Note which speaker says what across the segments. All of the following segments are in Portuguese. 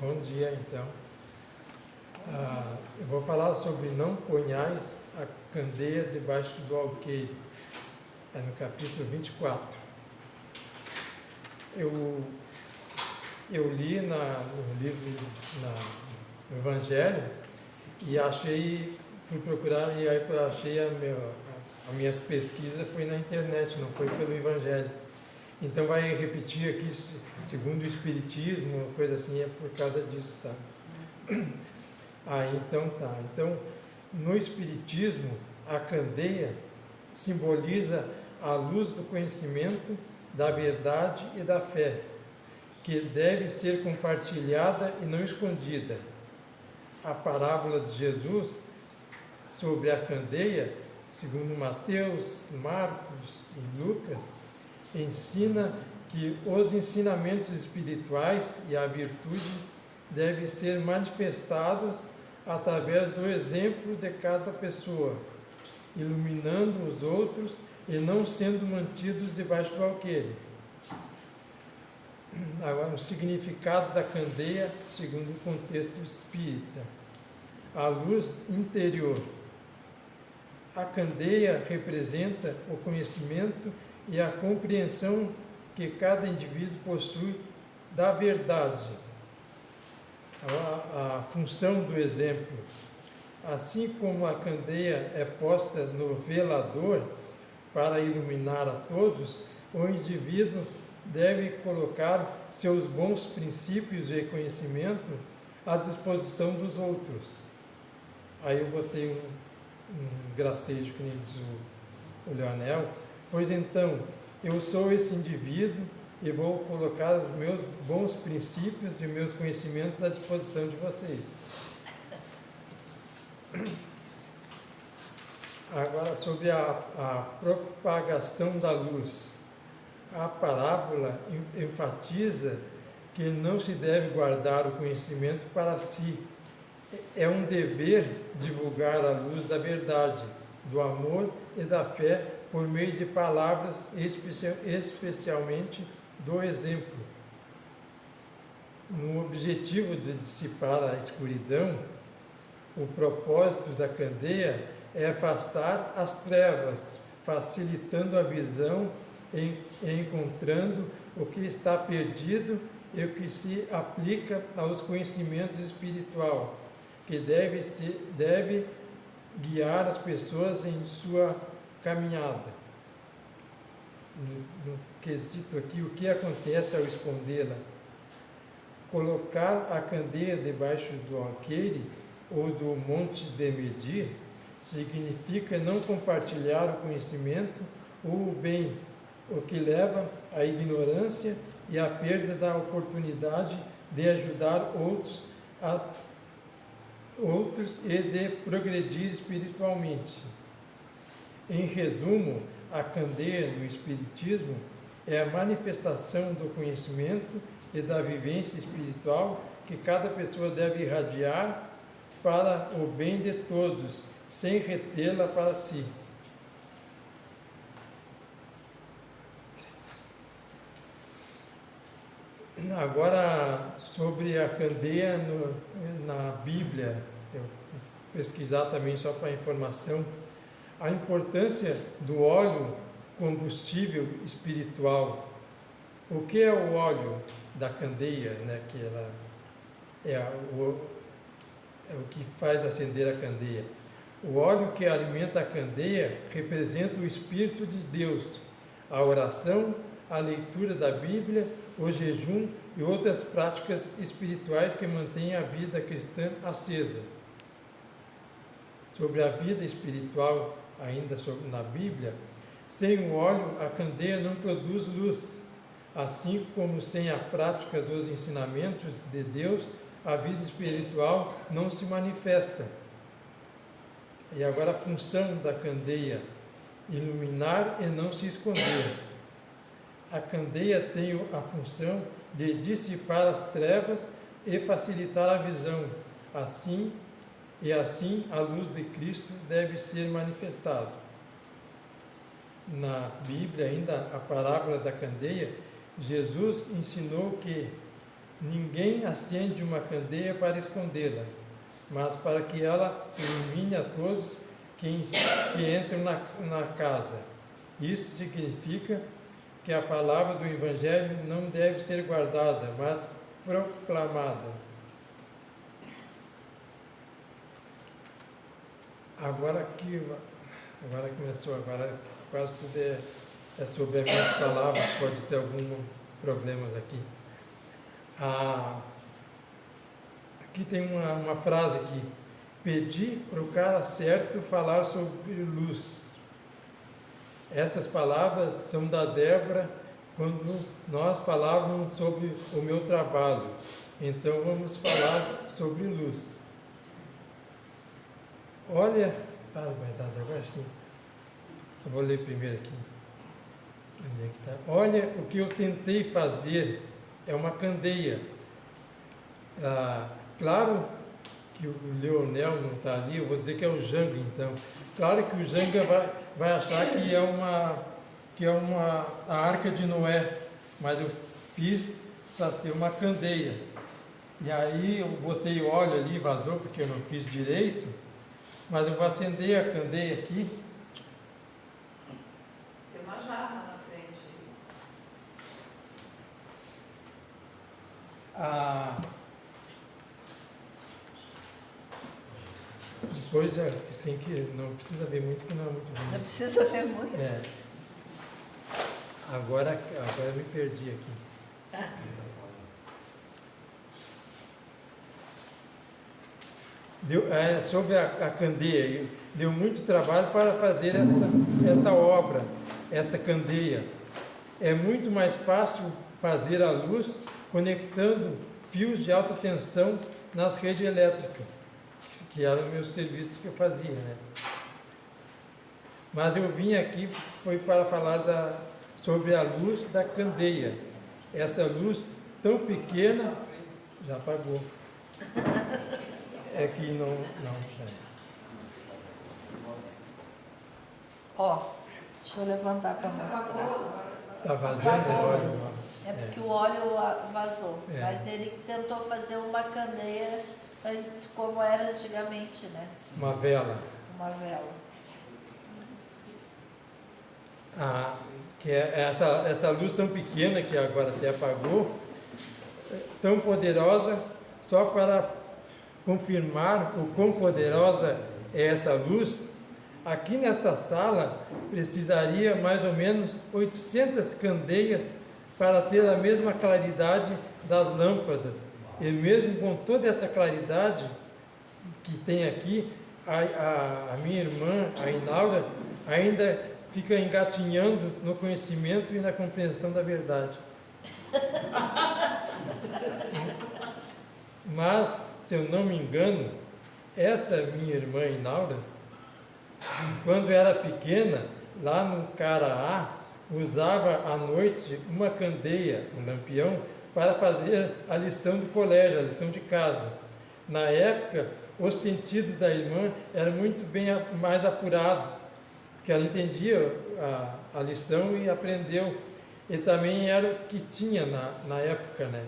Speaker 1: Bom dia, então. Eu vou falar sobre não ponhais a candeia debaixo do alqueire. É no capítulo 24. Eu li no livro, no Evangelho, e fui procurar e aí achei as minhas pesquisas foi na internet, não foi pelo Evangelho. Então vai repetir aqui, segundo o Espiritismo, coisa assim, é por causa disso, sabe? Então tá. Então, no Espiritismo, a candeia simboliza a luz do conhecimento, da verdade e da fé, que deve ser compartilhada e não escondida. A parábola de Jesus sobre a candeia, segundo Mateus, Marcos e Lucas, ensina que os ensinamentos espirituais e a virtude devem ser manifestados através do exemplo de cada pessoa, iluminando os outros e não sendo mantidos debaixo do alqueire. Agora, os significados da candeia, segundo o contexto espírita. A luz interior. A candeia representa o conhecimento e a compreensão que cada indivíduo possui da verdade. A função do exemplo. Assim como a candeia é posta no velador para iluminar a todos, o indivíduo deve colocar seus bons princípios e conhecimento à disposição dos outros. Aí eu botei um gracejo, que nem diz o Leonel. Pois então, eu sou esse indivíduo e vou colocar os meus bons princípios e meus conhecimentos à disposição de vocês. Agora, sobre a propagação da luz. A parábola enfatiza que não se deve guardar o conhecimento para si. É um dever divulgar a luz da verdade, do amor e da fé por meio de palavras, especialmente do exemplo. No objetivo de dissipar a escuridão, o propósito da candeia é afastar as trevas, facilitando a visão e encontrando o que está perdido e o que se aplica aos conhecimentos espirituais, que deve guiar as pessoas em sua caminhada. No quesito aqui, o que acontece ao escondê-la? Colocar a candeia debaixo do alqueire ou do monte de medir significa não compartilhar o conhecimento ou o bem, o que leva à ignorância e à perda da oportunidade de ajudar outros e de progredir espiritualmente. Em resumo, a candeia no Espiritismo é a manifestação do conhecimento e da vivência espiritual que cada pessoa deve irradiar para o bem de todos, sem retê-la para si. Agora, sobre a candeia na Bíblia, eu fui pesquisar também só para informação, a importância do óleo combustível espiritual. O que é o óleo da candeia, né? Que ela é o que faz acender a candeia. O óleo que alimenta a candeia representa o Espírito de Deus, a oração, a leitura da Bíblia, o jejum e outras práticas espirituais que mantêm a vida cristã acesa. Sobre a vida espiritual, ainda na Bíblia, sem o óleo a candeia não produz luz, assim como sem a prática dos ensinamentos de Deus, a vida espiritual não se manifesta. E agora a função da candeia: iluminar e não se esconder. A candeia tem a função de dissipar as trevas e facilitar a visão. Assim a luz de Cristo deve ser manifestada. Na Bíblia, ainda a parábola da candeia, Jesus ensinou que ninguém acende uma candeia para escondê-la, mas para que ela ilumine a todos que entram na casa. Isso significa que a palavra do Evangelho não deve ser guardada, mas proclamada. Agora começou, agora quase tudo é sobre as minhas palavras, pode ter alguns problemas aqui. Aqui tem uma frase aqui: pedi para o cara certo falar sobre luz. Essas palavras são da Débora quando nós falávamos sobre o meu trabalho. Então vamos falar sobre luz. Olha, verdade, agora sim. Eu vou ler primeiro aqui. Onde é que tá? Olha, o que eu tentei fazer é uma candeia. Claro que o Leonel não está ali, eu vou dizer que é o Janga, então. Claro que o Janga vai achar que é a Arca de Noé, mas eu fiz para ser uma candeia. E aí eu botei óleo ali, vazou, porque eu não fiz direito, mas eu vou acender a candeia aqui.
Speaker 2: Tem uma jarra na frente.
Speaker 1: Depois, assim, que não precisa ver muito, que não é muito ruim.
Speaker 2: Não precisa ver muito.
Speaker 1: Agora eu me perdi aqui. Sobre a candeia, deu muito trabalho para fazer esta obra, esta candeia. É muito mais fácil fazer a luz conectando fios de alta tensão nas redes elétricas, que eram meus serviços que eu fazia, né? Mas eu vim aqui foi para falar sobre a luz da candeia. Essa luz tão pequena, já apagou. É que não.
Speaker 2: Deixa eu levantar para mostrar.
Speaker 1: Está vazando o óleo?
Speaker 2: É porque o óleo vazou. Mas ele tentou fazer uma candeia como era antigamente, né?
Speaker 1: Uma vela.
Speaker 2: Uma vela.
Speaker 1: Que é essa luz tão pequena que agora até apagou, tão poderosa, só para confirmar o quão poderosa é essa luz. Aqui nesta sala precisaria mais ou menos 800 candeias para ter a mesma claridade das lâmpadas. E mesmo com toda essa claridade que tem aqui, a minha irmã, a Inaura, ainda fica engatinhando no conhecimento e na compreensão da verdade. Mas, se eu não me engano, esta minha irmã Inaura, quando era pequena, lá no Caraá, usava à noite uma candeia, um lampião, para fazer a lição do colégio, a lição de casa. Na época, os sentidos da irmã eram muito bem mais apurados, porque ela entendia a lição e aprendeu. E também era o que tinha na época, né?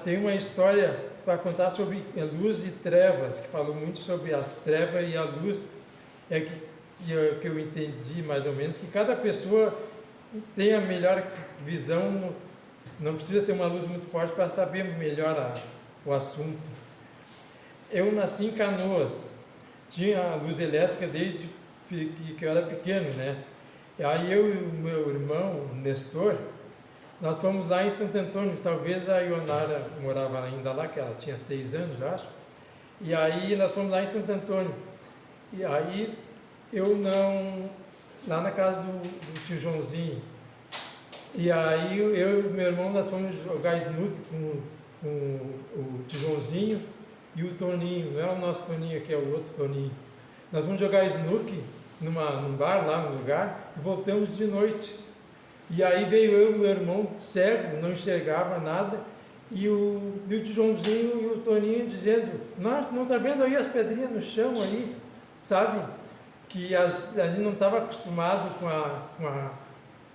Speaker 1: Tem uma história para contar sobre luz e trevas, que falou muito sobre as trevas e a luz, que eu entendi mais ou menos, que cada pessoa tem a melhor visão, não precisa ter uma luz muito forte para saber melhor o assunto. Eu nasci em Canoas, tinha a luz elétrica desde que eu era pequeno, né? E aí eu e o meu irmão, o Nestor, nós fomos lá em Santo Antônio, talvez a Ionara morava ainda lá, que ela tinha 6 anos, acho. E aí nós fomos lá em Santo Antônio. E aí lá na casa do tio Joãozinho. E aí eu e meu irmão, nós fomos jogar snook com o tio Joãozinho e o Toninho, não é o nosso Toninho aqui, é o outro Toninho. Nós fomos jogar snook num bar lá no lugar e voltamos de noite. E aí veio eu e meu irmão cego, não enxergava nada, e o tio Joãozinho e o Toninho dizendo: não está vendo aí as pedrinhas no chão aí, sabe? Que a gente não estava acostumado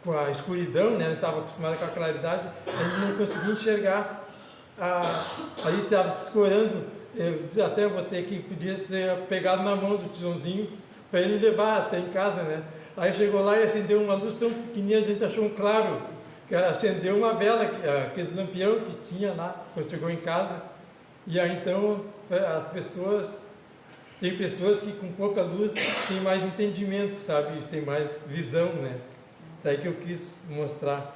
Speaker 1: com com a escuridão, né? Estava acostumado com a claridade, a gente não conseguia enxergar. Aí estava se escorando. Eu até botei aqui que podia ter pegado na mão do tiozinho para ele levar até em casa, né? Aí chegou lá e acendeu uma luz tão pequenininha, a gente achou um claro, que acendeu uma vela, aqueles lampião que tinha lá quando chegou em casa. E aí então as pessoas, tem pessoas que com pouca luz têm mais entendimento, sabe? Tem mais visão, né? Isso aí que eu quis mostrar.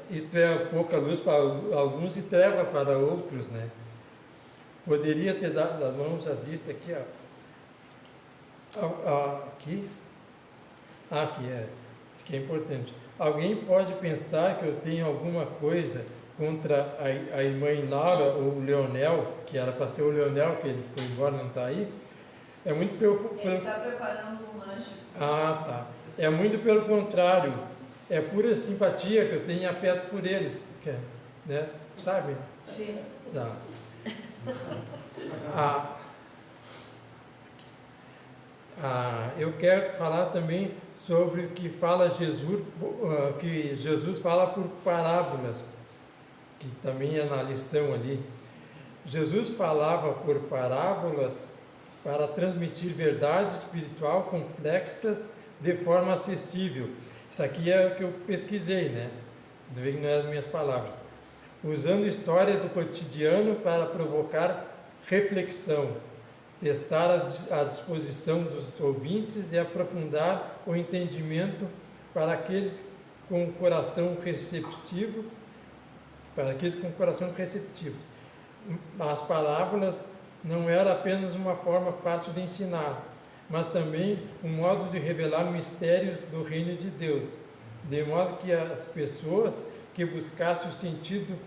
Speaker 1: Isto é pouca luz para alguns e treva para outros, né? Poderia ter dado, vamos já disse aqui, aqui isso que é importante. Alguém pode pensar que eu tenho alguma coisa contra a irmã Laura ou o Leonel, que era para ser o Leonel, que ele foi embora, não está aí. É muito
Speaker 2: Ele está preparando um lanche.
Speaker 1: Tá. É muito pelo contrário. É pura simpatia que eu tenho afeto por eles, né? Sabe?
Speaker 2: Sim.
Speaker 1: Tá. Eu quero falar também sobre o que fala Jesus, que Jesus fala por parábolas, que também é na lição ali. Jesus falava por parábolas para transmitir verdade espiritual complexas de forma acessível. Isso aqui é o que eu pesquisei, né? Não eram minhas palavras. Usando história do cotidiano para provocar reflexão, testar a disposição dos ouvintes e aprofundar o entendimento para aqueles com coração receptivo, As parábolas não era apenas uma forma fácil de ensinar, mas também um modo de revelar mistérios do reino de Deus, de modo que as pessoas que buscassem o sentido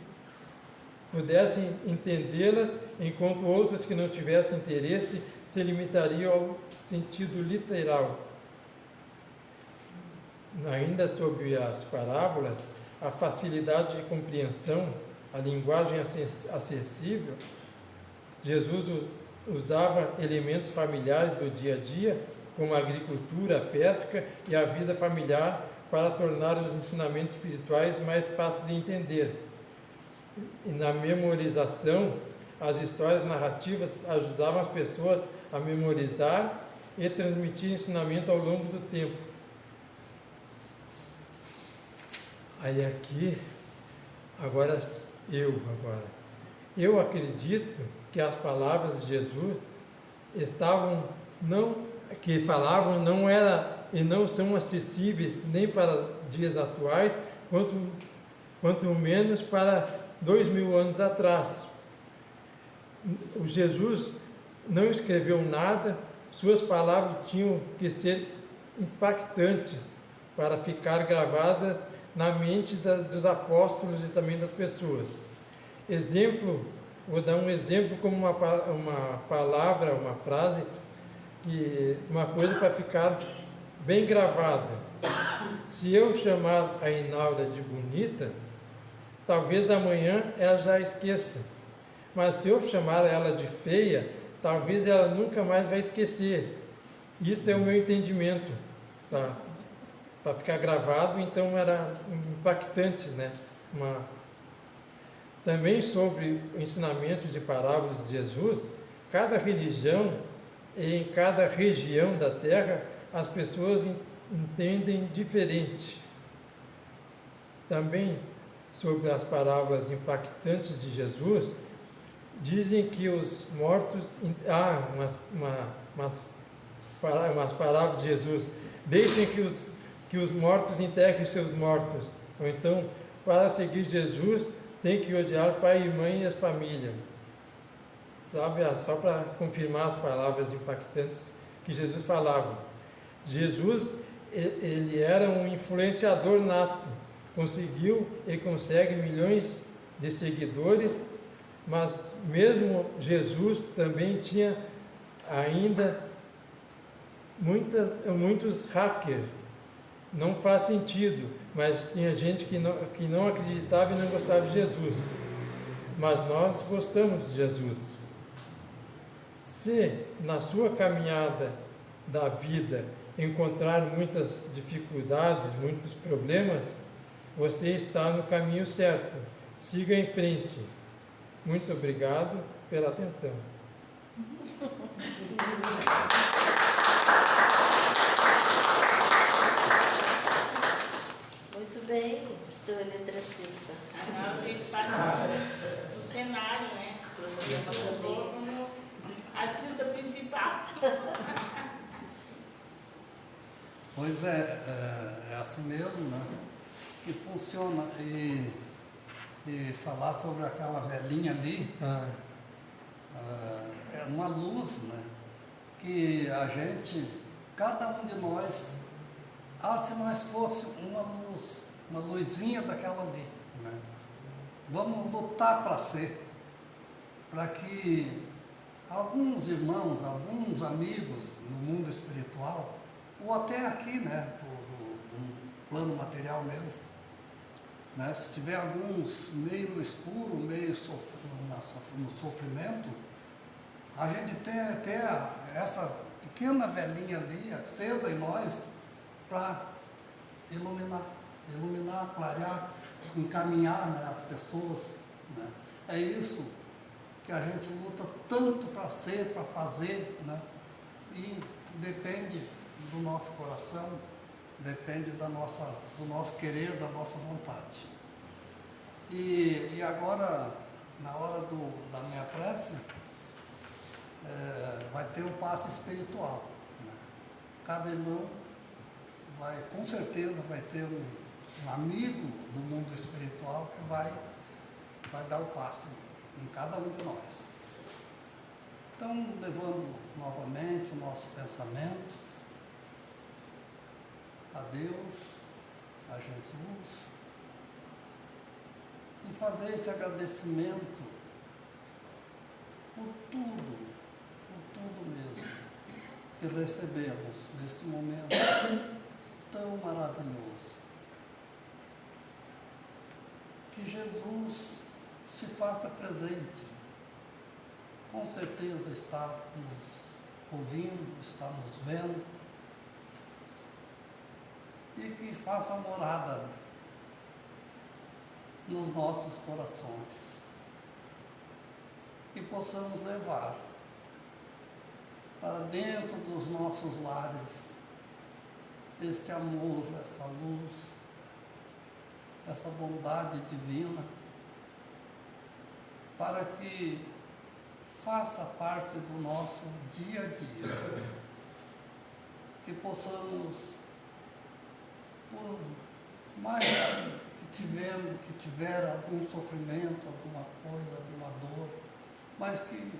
Speaker 1: pudessem entendê-las, enquanto outras que não tivessem interesse se limitariam ao sentido literal. Ainda sobre as parábolas, a facilidade de compreensão, a linguagem acessível, Jesus usava elementos familiares do dia a dia, como a agricultura, a pesca e a vida familiar, para tornar os ensinamentos espirituais mais fáceis de entender. E na memorização, as histórias narrativas ajudavam as pessoas a memorizar e transmitir ensinamento ao longo do tempo. Aí aqui, eu acredito que as palavras de Jesus não era e não são acessíveis nem para dias atuais, quanto menos para 2000 anos atrás. O Jesus não escreveu nada, suas palavras tinham que ser impactantes para ficar gravadas na mente dos apóstolos e também das pessoas. Vou dar um exemplo como uma palavra, uma frase, uma coisa para ficar bem gravada. Se eu chamar a Inaura de bonita, talvez amanhã ela já esqueça. Mas se eu chamar ela de feia, talvez ela nunca mais vai esquecer. Isso é o meu entendimento. Para ficar gravado, então era impactante, né? Também sobre o ensinamento de parábolas de Jesus, cada religião e em cada região da Terra, as pessoas entendem diferente. Também sobre as parábolas impactantes de Jesus, dizem que os mortos... umas parábolas de Jesus, deixem que os mortos enterrem seus mortos. Ou então, para seguir Jesus, tem que odiar pai e mãe e as famílias. Sabe, só para confirmar as palavras impactantes que Jesus falava. Jesus, ele era um influenciador nato, conseguiu e consegue milhões de seguidores, mas mesmo Jesus também tinha ainda muitos hackers. Não faz sentido, mas tinha gente que não acreditava e não gostava de Jesus. Mas nós gostamos de Jesus. Se na sua caminhada da vida encontrar muitas dificuldades, muitos problemas, você está no caminho certo. Siga em frente. Muito obrigado pela atenção.
Speaker 2: Muito bem, seu eletricista.
Speaker 3: Ele está no cenário, né? Como artista principal.
Speaker 4: Pois é assim mesmo, né? Que funciona. E falar sobre aquela velhinha ali, é uma luz, né? Que a gente, cada um de nós, se nós fosse uma luz, uma luzinha daquela ali, né? Vamos lutar para ser, para que alguns irmãos, alguns amigos no mundo espiritual, ou até aqui, né, do plano material mesmo, né, se tiver alguns meio no escuro, meio no sofrimento, a gente tem essa pequena velhinha ali, acesa em nós, para iluminar, clarear, encaminhar, né, as pessoas. Né? É isso que a gente luta tanto para ser, para fazer, né? E depende do nosso coração, depende do nosso querer, da nossa vontade. E agora, na hora da minha prece, vai ter um passe espiritual. Né? Cada irmão com certeza vai ter um amigo do mundo espiritual que vai dar o passe em cada um de nós. Então, levando novamente o nosso pensamento a Deus, a Jesus, e fazer esse agradecimento por tudo mesmo que recebemos neste momento tão maravilhoso. Que Jesus se faça presente. Com certeza está nos ouvindo, está nos vendo, e que faça morada nos nossos corações e possamos levar para dentro dos nossos lares este amor, essa luz, essa bondade divina, para que faça parte do nosso dia a dia, que possamos, por mais que tiver algum sofrimento, alguma coisa, alguma dor, mas que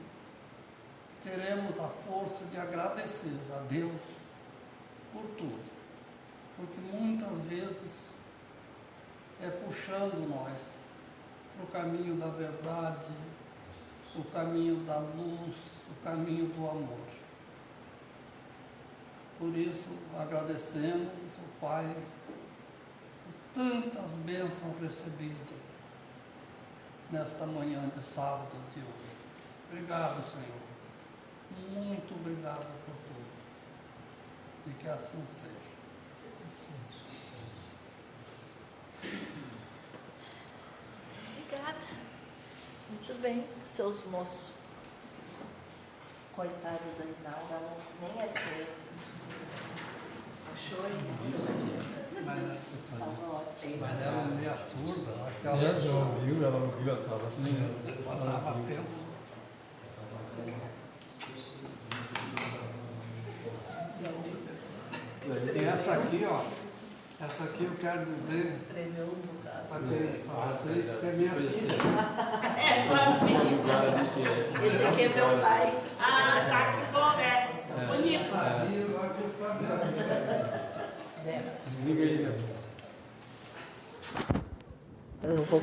Speaker 4: teremos a força de agradecer a Deus por tudo, porque muitas vezes é puxando nós para o caminho da verdade, o caminho da luz, o caminho do amor. Por isso, agradecemos ao Pai por tantas bênçãos recebidas nesta manhã de sábado de hoje. Obrigado, Senhor. Muito obrigado por tudo. E que assim seja.
Speaker 2: Obrigada. Muito bem, seus moços. Coitado da Inalda, ela nem é feia. Achou aí?
Speaker 4: Mas ela é meio surda, acho que ela
Speaker 1: ela ouviu, ela estava assim.
Speaker 4: ela estava atenta. E essa aqui, ó, essa aqui eu quero dizer para vocês que é minha filha.
Speaker 3: É, pode ser.
Speaker 2: Esse aqui é meu pai.
Speaker 3: Ah, tá, que bom, né? Bonito.
Speaker 1: Desliga aí, né?
Speaker 2: Eu não vou